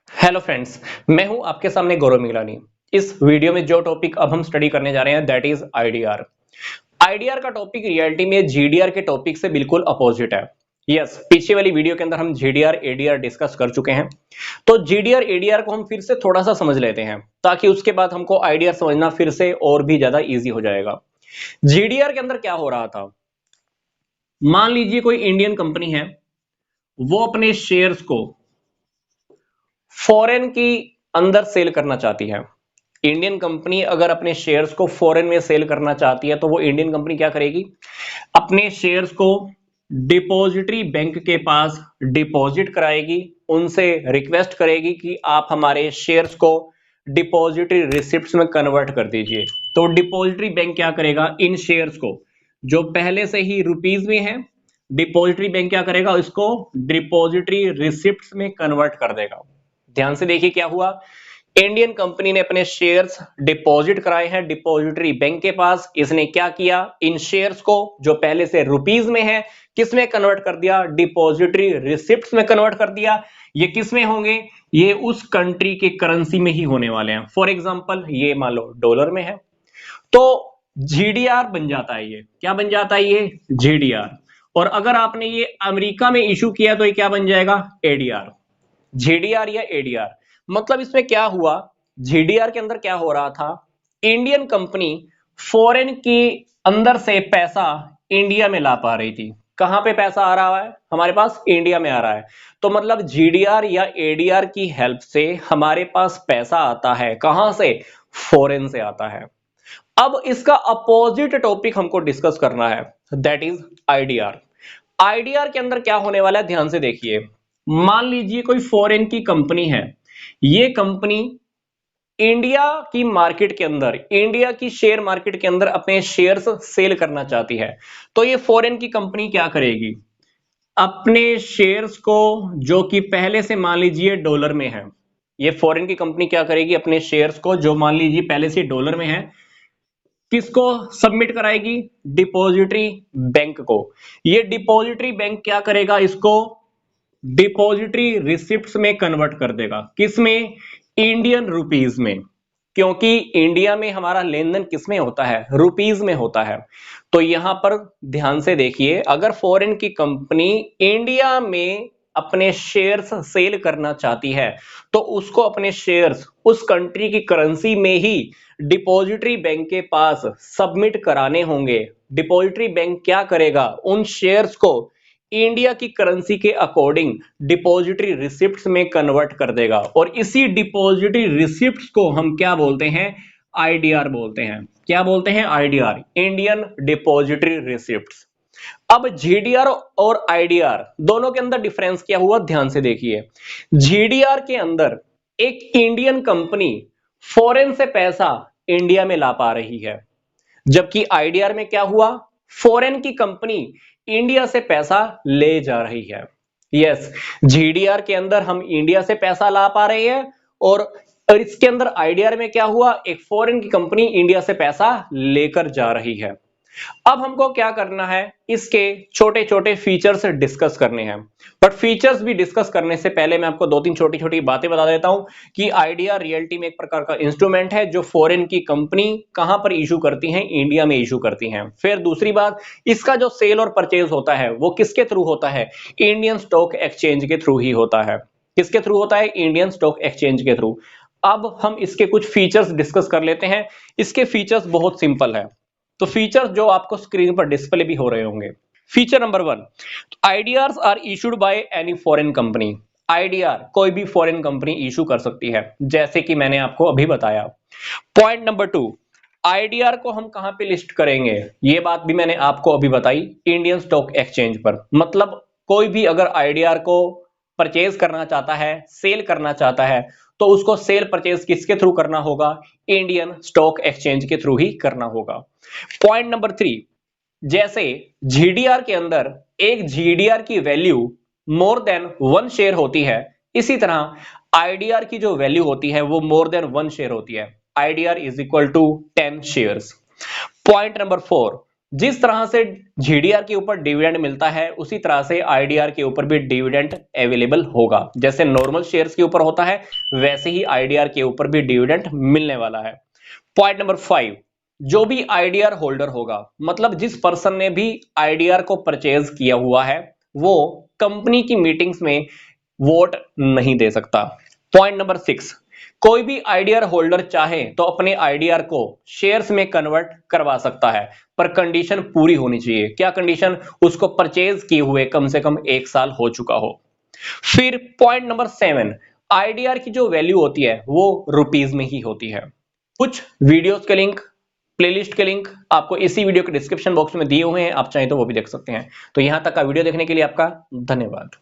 Hello friends, मैं हूं आपके सामने गौरव मिगलानी। इस वीडियो में जो टॉपिक अब हम स्टडी करने जा रहे हैं दैट इज आईडीआर। आईडीआर का टॉपिक रियलिटी में जीडीआर के टॉपिक से बिल्कुल अपोजिट है। यस, पीछे वाली वीडियो के अंदर हम जीडीआर एडीआर डिस्कस कर चुके हैं। तो जीडीआर एडीआर को हम फिर से थोड़ा सा समझ लेते हैं ताकि उसके बाद हमको आईडीआर समझना फिर से और भी ज्यादा इजी हो जाएगा। जीडीआर के अंदर क्या हो रहा था, मान लीजिए कोई इंडियन कंपनी है, वो अपने शेयर्स को फॉरेन की अंदर सेल करना चाहती है। इंडियन कंपनी अगर अपने शेयर्स को फॉरेन में सेल करना चाहती है तो वो इंडियन कंपनी क्या करेगी, अपने शेयर्स को डिपॉजिटरी बैंक के पास डिपॉजिट कराएगी, उनसे रिक्वेस्ट करेगी कि आप हमारे शेयर्स को डिपॉजिटरी रिसिप्ट्स में कन्वर्ट कर दीजिए। तो डिपॉजिटरी बैंक क्या करेगा, इन शेयर्स को जो पहले से ही रुपीज में है, डिपॉजिटरी बैंक क्या करेगा, इसको डिपॉजिटरी रिसिप्ट्स में कन्वर्ट कर देगा। ध्यान से देखिए क्या हुआ, इंडियन कंपनी ने अपने शेयर्स डिपॉजिट कराए हैं डिपॉजिटरी बैंक के पास। इसने क्या किया, इन शेयर्स को जो पहले से रुपीज में है किस में कन्वर्ट कर दिया, डिपॉजिटरी रिसिप्ट्स में कन्वर्ट कर दिया। ये किस में होंगे, ये उस कंट्री के करेंसी में ही होने वाले हैं। फॉर एग्जांपल ये मान लो डॉलर में है तो जीडीआर बन जाता है। ये क्या बन जाता है, ये जीडीआर। और अगर आपने ये अमेरिका में इशू किया तो ये क्या बन जाएगा, एडीआर। जीडीआर या एडीआर मतलब इसमें क्या हुआ, जीडीआर के अंदर क्या हो रहा था, इंडियन कंपनी फॉरेन की अंदर से पैसा इंडिया में ला पा रही थी। कहां पे पैसा आ रहा है, हमारे पास इंडिया में आ रहा है। तो मतलब जीडीआर या एडीआर की हेल्प से हमारे पास पैसा आता है, कहां से, फॉरेन से आता है। अब इसका अपोजिट टॉपिक हमको डिस्कस करना है दैट इज आईडीआर। आईडीआर के अंदर क्या होने वाला है, ध्यान से देखिए। मान लीजिए कोई फॉरेन की कंपनी है, ये कंपनी इंडिया की मार्केट के अंदर, इंडिया की शेयर मार्केट के अंदर अपने शेयर्स सेल करना चाहती है। तो ये फॉरेन की कंपनी क्या करेगी, अपने शेयर्स को जो कि पहले से मान लीजिए डॉलर में है, ये फॉरेन की कंपनी क्या करेगी, अपने शेयर्स को जो मान लीजिए पहले से डॉलर में है किसको सबमिट कराएगी, डिपॉजिटरी बैंक को। ये डिपॉजिटरी बैंक क्या करेगा, इसको डिपॉजिटरी रिसिप्ट्स में कन्वर्ट कर देगा, किसमें, इंडियन रुपीज में। क्योंकि इंडिया में हमारा लेन देन किसमें होता है, रुपीज में होता है। तो यहां पर ध्यान से देखिए, अगर फॉरेन की कंपनी इंडिया में अपने शेयर्स सेल करना चाहती है तो उसको अपने शेयर्स उस कंट्री की करेंसी में ही डिपॉजिटरी बैंक के पास सबमिट कराने होंगे। डिपॉजिटरी बैंक क्या करेगा, उन शेयर्स को इंडिया की करेंसी के अकॉर्डिंग डिपॉजिटरी रिसिप्ट्स में कन्वर्ट कर देगा। और इसी डिपॉजिटरी रिसिप्ट्स को हम क्या बोलते हैं, आईडीआर बोलते हैं। क्या बोलते हैं, आईडीआर, इंडियन डिपॉजिटरी रिसिप्ट्स। अब जीडीआर और आईडीआर दोनों के अंदर डिफरेंस क्या हुआ, ध्यान से देखिए। जीडीआर के अंदर एक इंडियन कंपनी फॉरेन से पैसा इंडिया में ला पा रही है, जबकि आईडीआर में क्या हुआ, फॉरेन की कंपनी इंडिया से पैसा ले जा रही है। यस, जीडीआर के अंदर हम इंडिया से पैसा ला पा रहे हैं और इसके अंदर आईडीआर में क्या हुआ, एक फॉरेन की कंपनी इंडिया से पैसा लेकर जा रही है। अब हमको क्या करना है, इसके छोटे छोटे फीचर्स डिस्कस करने हैं। बट फीचर्स भी डिस्कस करने से पहले मैं आपको दो तीन छोटी छोटी बातें बता देता हूं कि आईडीआर रियलिटी में एक प्रकार का इंस्ट्रूमेंट है जो फॉरेन की कंपनी कहां पर इशू करती हैं, इंडिया में इशू करती हैं। फिर दूसरी बात, इसका जो सेल और परचेज होता है वो किसके थ्रू होता है, इंडियन स्टॉक एक्सचेंज के थ्रू ही होता है। किसके थ्रू होता है, इंडियन स्टॉक एक्सचेंज के थ्रू। अब हम इसके कुछ फीचर्स डिस्कस कर लेते हैं। इसके फीचर्स बहुत सिंपल है, तो फीचर्स जो आपको स्क्रीन पर डिस्प्ले भी हो रहे होंगे। Feature number 1, IDR are issued by any foreign company. IDR कोई भी फॉरेन कंपनी इशू कर सकती है, जैसे कि मैंने आपको अभी बताया। पॉइंट नंबर 2, आईडीआर को हम कहां पे लिस्ट करेंगे, ये बात भी मैंने आपको अभी बताई, इंडियन स्टॉक एक्सचेंज पर। मतलब कोई भी अगर आईडीआर को परचेज करना चाहता है, सेल करना चाहता है, तो उसको सेल परचेज किसके थ्रू करना होगा, इंडियन स्टॉक एक्सचेंज के थ्रू ही करना होगा। पॉइंट नंबर 3, जैसे जीडीआर के अंदर एक जीडीआर की वैल्यू मोर देन 1 शेयर होती है, इसी तरह आईडीआर की जो वैल्यू होती है वो मोर देन 1 शेयर होती है। IDR is equal to 10 shares. Point number 4, जिस तरह से जीडीआर के ऊपर डिविडेंड मिलता है उसी तरह से आईडीआर के ऊपर भी डिविडेंड अवेलेबल होगा। जैसे नॉर्मल शेयर्स के ऊपर होता है वैसे ही आईडीआर के ऊपर भी डिविडेंड मिलने वाला है। पॉइंट नंबर 5, जो भी आईडीआर होल्डर होगा, मतलब जिस पर्सन ने भी आईडीआर को परचेज किया हुआ है, वो कंपनी की मीटिंग्स में वोट नहीं दे सकता। पॉइंट नंबर 6, कोई भी आईडीआर होल्डर चाहे तो अपने आईडीआर को शेयर्स में कन्वर्ट करवा सकता है, पर कंडीशन पूरी होनी चाहिए। क्या कंडीशन? उसको परचेज किए हुए कम से कम 1 साल हो चुका हो। फिर पॉइंट नंबर 7, आईडीआर की जो वैल्यू होती है वो रुपीज में ही होती है। कुछ वीडियोस के लिंक, प्लेलिस्ट के लिंक आपको इसी वीडियो के डिस्क्रिप्शन बॉक्स में दिए हुए हैं, आप चाहें तो वो भी देख सकते हैं। तो यहां तक का वीडियो देखने के लिए आपका धन्यवाद।